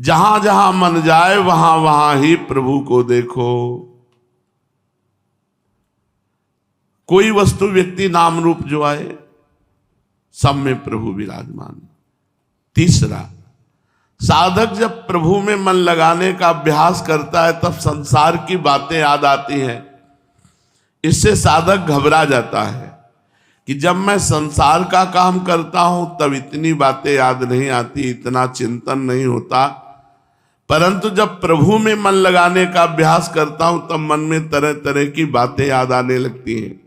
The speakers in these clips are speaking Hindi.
जहां जहां मन जाए वहां वहां ही प्रभु को देखो। कोई वस्तु व्यक्ति नाम रूप जो आए सब में प्रभु विराजमान। तीसरा, साधक जब प्रभु में मन लगाने का अभ्यास करता है तब संसार की बातें याद आती हैं। इससे साधक घबरा जाता है कि जब मैं संसार का काम करता हूं तब इतनी बातें याद नहीं आती, इतना चिंतन नहीं होता, परंतु जब प्रभु में मन लगाने का अभ्यास करता हूं तब मन में तरह तरह की बातें याद आने लगती हैं।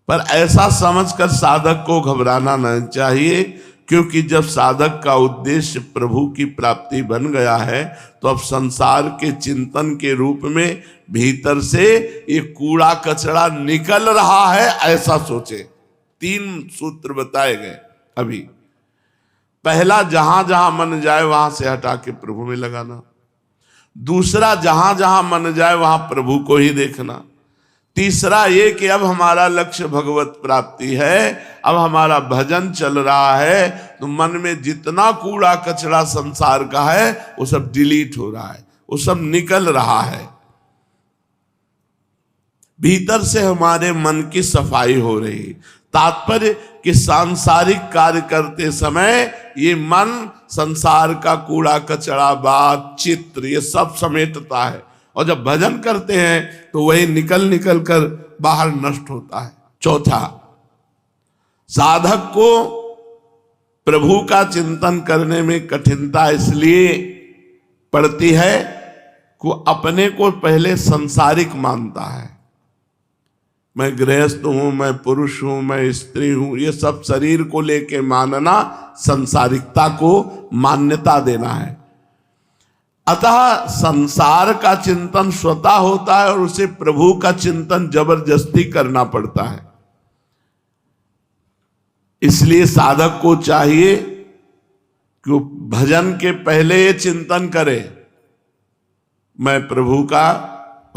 पर ऐसा समझकर साधक को घबराना नहीं चाहिए, क्योंकि जब साधक का उद्देश्य प्रभु की प्राप्ति बन गया है तो अब संसार के चिंतन के रूप में भीतर से ये कूड़ा कचरा निकल रहा है, ऐसा सोचे। 3 सूत्र बताए गए अभी। पहला, जहां जहां मन जाए वहां से हटा के प्रभु में लगाना। दूसरा, जहां जहां मन जाए वहां प्रभु को ही देखना। तीसरा ये कि अब हमारा लक्ष्य भगवत प्राप्ति है, अब हमारा भजन चल रहा है, तो मन में जितना कूड़ा कचरा संसार का है वो सब डिलीट हो रहा है, वो सब निकल रहा है। भीतर से हमारे मन की सफाई हो रही। तात्पर्य कि सांसारिक कार्य करते समय ये मन संसार का कूड़ा कचरा, बात, चित्र, ये सब समेटता है, और जब भजन करते हैं तो वही निकल निकल कर बाहर नष्ट होता है। चौथा, साधक को प्रभु का चिंतन करने में कठिनता इसलिए पड़ती है कि अपने को पहले सांसारिक मानता है। मैं गृहस्थ हूं, मैं पुरुष हूं, मैं स्त्री हूं, ये सब शरीर को लेके मानना सांसारिकता को मान्यता देना है। अतः संसार का चिंतन स्वतः होता है और उसे प्रभु का चिंतन जबरदस्ती करना पड़ता है। इसलिए साधक को चाहिए कि वो भजन के पहले ये चिंतन करे, मैं प्रभु का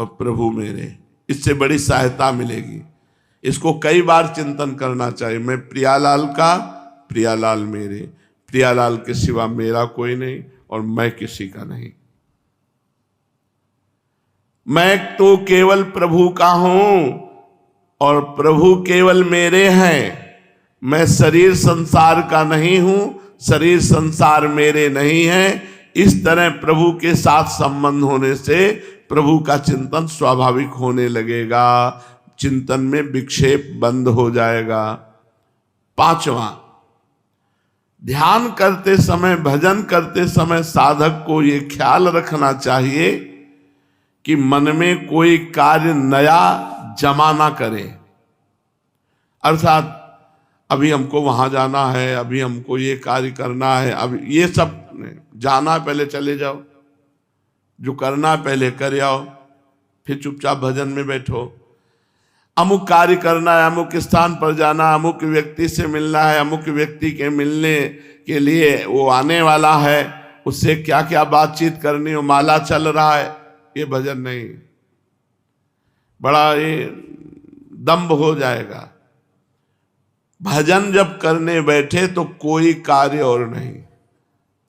और प्रभु मेरे। इससे बड़ी सहायता मिलेगी। इसको कई बार चिंतन करना चाहिए। मैं प्रियालाल का, प्रियालाल मेरे, प्रियालाल के सिवा मेरा कोई नहीं और मैं किसी का नहीं। मैं तो केवल प्रभु का हूं और प्रभु केवल मेरे हैं। मैं शरीर संसार का नहीं हूं, शरीर संसार मेरे नहीं है। इस तरह प्रभु के साथ संबंध होने से प्रभु का चिंतन स्वाभाविक होने लगेगा, चिंतन में विक्षेप बंद हो जाएगा। पांचवा, ध्यान करते समय, भजन करते समय साधक को ये ख्याल रखना चाहिए कि मन में कोई कार्य नया जमा ना करे। अर्थात अभी हमको वहां जाना है, अभी हमको ये कार्य करना है, अब ये सब जाना है, पहले चले जाओ, जो करना है पहले कर आओ, फिर चुपचाप भजन में बैठो। अमुक कार्य करना है, अमुक स्थान पर जाना है, अमुक व्यक्ति से मिलना है, अमुक व्यक्ति के मिलने के लिए वो आने वाला है, उससे क्या क्या बातचीत करनी हो, माला चल रहा है, ये भजन नहीं। बड़ा ये दंभ हो जाएगा। भजन जब करने बैठे तो कोई कार्य और नहीं।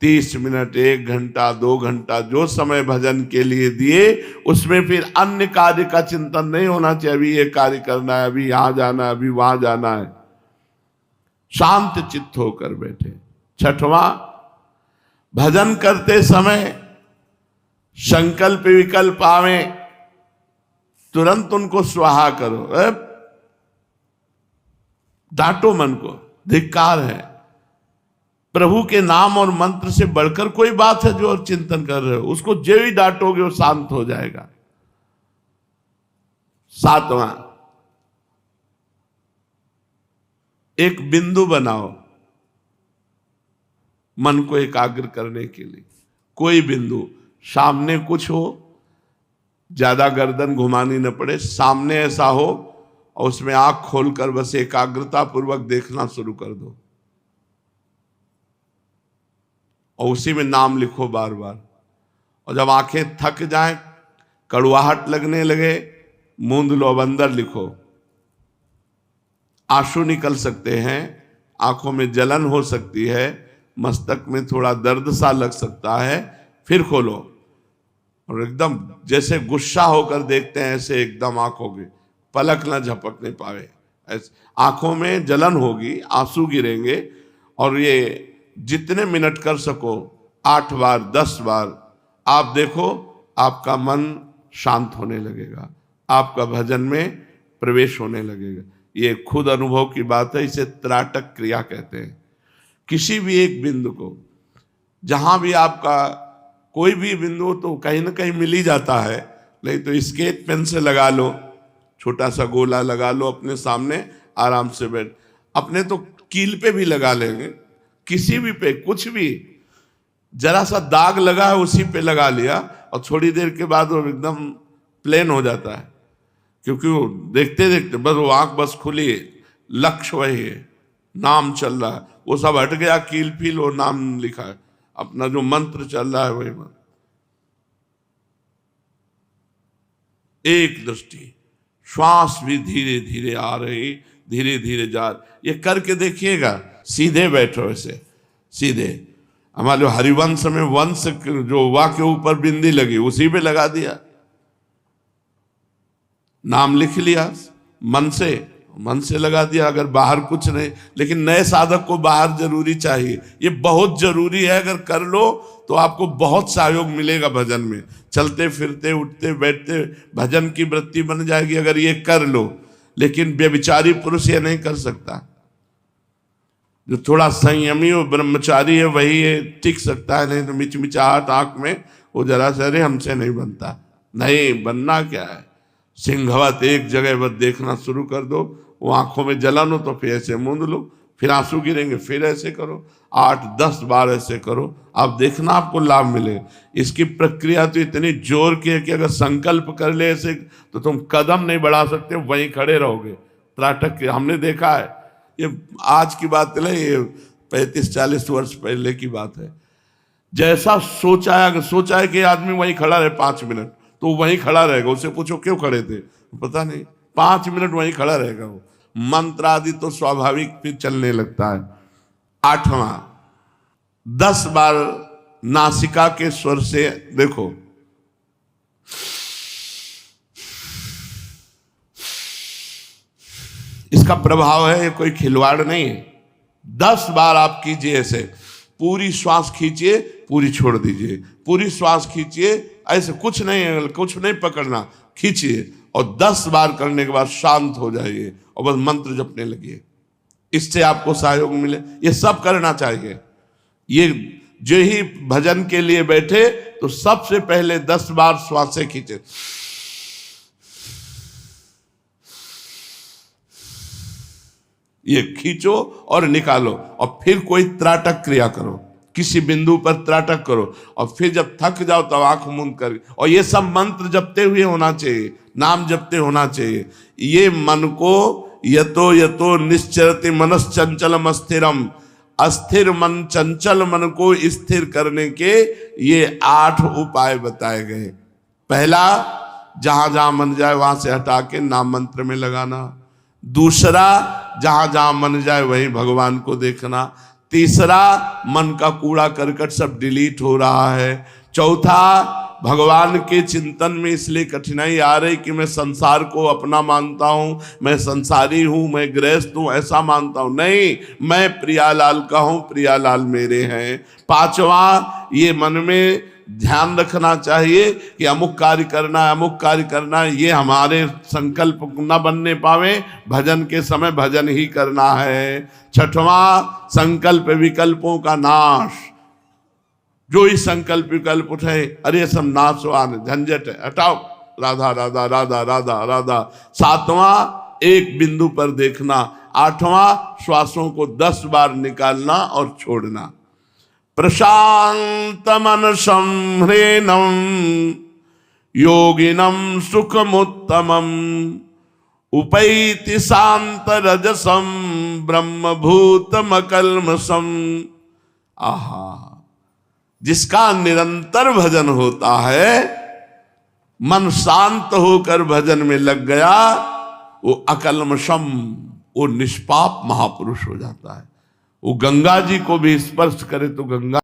30 मिनट, 1 घंटा, 2 घंटा जो समय भजन के लिए दिए, उसमें फिर अन्य कार्य का चिंतन नहीं होना चाहिए। अभी ये कार्य करना है, अभी यहां जाना है, अभी वहां जाना है। शांत चित्त होकर बैठे। छठवां, भजन करते समय संकल्प विकल्प आवे, तुरंत उनको स्वाहा करो। डांटो मन को, धिक्कार है। प्रभु के नाम और मंत्र से बढ़कर कोई बात है जो चिंतन कर रहे हो, उसको जो ही डांटोगे वो शांत हो जाएगा। सातवां, एक बिंदु बनाओ मन को एकाग्र करने के लिए। कोई बिंदु, सामने कुछ हो, ज्यादा गर्दन घुमानी न पड़े, सामने ऐसा हो और उसमें आंख खोलकर बस एकाग्रता पूर्वक देखना शुरू कर दो और उसी में नाम लिखो बार बार। और जब आंखें थक जाएं, कड़वाहट लगने लगे, मूंद लो, अब अंदर लिखो। आंसू निकल सकते हैं, आंखों में जलन हो सकती है, मस्तक में थोड़ा दर्द सा लग सकता है, फिर खोलो, और एकदम जैसे गुस्सा होकर देखते हैं ऐसे एकदम आंखों की पलक ना झपक नहीं पावे, आंखों में जलन होगी, आंसू गिरेंगे, और ये जितने मिनट कर सको 8 बार 10 बार आप देखो, आपका मन शांत होने लगेगा, आपका भजन में प्रवेश होने लगेगा। ये खुद अनुभव की बात है, इसे त्राटक क्रिया कहते हैं। किसी भी एक बिंदु को, जहां भी आपका कोई भी बिंदु तो कहीं ना कहीं मिल ही जाता है, नहीं तो स्केच पेन से लगा लो, छोटा सा गोला लगा लो अपने सामने, आराम से बैठ, अपने तो कील पे भी लगा लेंगे, किसी भी पे कुछ भी, जरा सा दाग लगा है उसी पे लगा लिया, और थोड़ी देर के बाद वो एकदम प्लेन हो जाता है, क्योंकि वो देखते देखते बस वो आंख बस खुली, लक्ष्य वही है, नाम चल रहा है, वो सब हट गया, कील फील, वो नाम लिखा है, अपना जो मंत्र चल रहा है वही मंत्र। एक दृष्टि, श्वास भी धीरे धीरे आ रही, धीरे धीरे जा रही, ये करके देखिएगा। सीधे बैठो ऐसे, सीधे, हमारे हरिवंश में वंश जो वा के ऊपर बिंदी लगी उसी पे लगा दिया, नाम लिख लिया, मन से लगा दिया, अगर बाहर कुछ नहीं। लेकिन नए साधक को बाहर जरूरी चाहिए, ये बहुत जरूरी है, अगर कर लो तो आपको बहुत सहयोग मिलेगा भजन में, चलते फिरते उठते बैठते भजन की वृत्ति बन जाएगी अगर ये कर लो। लेकिन व्यभिचारी पुरुष ये नहीं कर सकता, जो थोड़ा संयमी और ब्रह्मचारी है वही ये टिक सकता है, नहीं तो मिचमिचाहट आंख में वो जरा से, अरे हमसे नहीं बनता, नहीं बनना क्या है, सिंहवत एक जगह बस देखना शुरू कर दो, वो आंखों में जलन हो तो फिर ऐसे मूंद लो, फिर आंसू गिरेंगे, फिर ऐसे करो, 8-10 बार ऐसे करो, आप देखना आपको लाभ मिले। इसकी प्रक्रिया तो इतनी जोर की है कि अगर संकल्प कर ले ऐसे तो तुम कदम नहीं बढ़ा सकते, वहीं खड़े रहोगे। त्राटक के हमने देखा है, ये आज की बात नहीं, ये 35-40 वर्ष पहले की बात है। जैसा सोचा है कि आदमी वहीं खड़ा रहे 5 मिनट, तो वहीं खड़ा रहेगा, उससे पूछो क्यों खड़े थे, पता नहीं, 5 मिनट वहीं खड़ा रहेगा वो। मंत्र आदि तो स्वाभाविक फिर चलने लगता है। 8वां, 10 बार नासिका के स्वर से देखो, इसका प्रभाव है, कोई खिलवाड़ नहीं है। 10 बार आप कीजिए ऐसे, पूरी श्वास खींचिए, पूरी छोड़ दीजिए, पूरी श्वास खींचिए, ऐसे कुछ नहीं पकड़ना, खींचिए, और 10 बार करने के बाद शांत हो जाइए और बस मंत्र जपने लगिए, इससे आपको सहयोग मिले। ये सब करना चाहिए। ये जो ही भजन के लिए बैठे तो सबसे पहले 10 बार श्वासें खींचे, ये खींचो और निकालो, और फिर कोई त्राटक क्रिया करो, किसी बिंदु पर त्राटक करो, और फिर जब थक जाओ तब आंख मूंद कर, और ये सब मंत्र जपते हुए होना चाहिए, नाम जपते होना चाहिए। ये मन को यतो यतो निश्चरति मनश्चंचलम अस्थिरम, अस्थिर मन, चंचल मन को स्थिर करने के ये 8 उपाय बताए गए। पहला, जहां जहां मन जाए वहां से हटा के नाम मंत्र में लगाना। दूसरा, जहां जहां मन जाए वहीं भगवान को देखना। तीसरा, मन का कूड़ा करकट सब डिलीट हो रहा है। चौथा, भगवान के चिंतन में इसलिए कठिनाई आ रही कि मैं संसार को अपना मानता हूं, मैं संसारी हूं, मैं गृहस्थ हूं, ऐसा मानता हूं, नहीं, मैं प्रियालाल का हूं, प्रियालाल मेरे हैं। पांचवा, ये मन में ध्यान रखना चाहिए कि अमुक कार्य करना है, अमुक कार्य करना है, ये हमारे संकल्प न बनने पावे, भजन के समय भजन ही करना है। छठवां, संकल्प विकल्पों का नाश, जो ही संकल्प विकल्प उठे, अरे सब नाशवान झंझट है, हटाओ, राधा राधा राधा राधा राधा। सातवां, एक बिंदु पर देखना। आठवां, श्वासों को 10 बार निकालना और छोड़ना। प्रशांत मनसं ह्रेनं योगिनं सुखमुत्तमं उपैति शांत रजसं ब्रह्मभूतमकल्मषं। आहा, जिसका निरंतर भजन होता है, मन शांत होकर भजन में लग गया, वो अकल्मषम, वो निष्पाप महापुरुष हो जाता है। वो गंगा जी को भी स्पर्श करे तो गंगा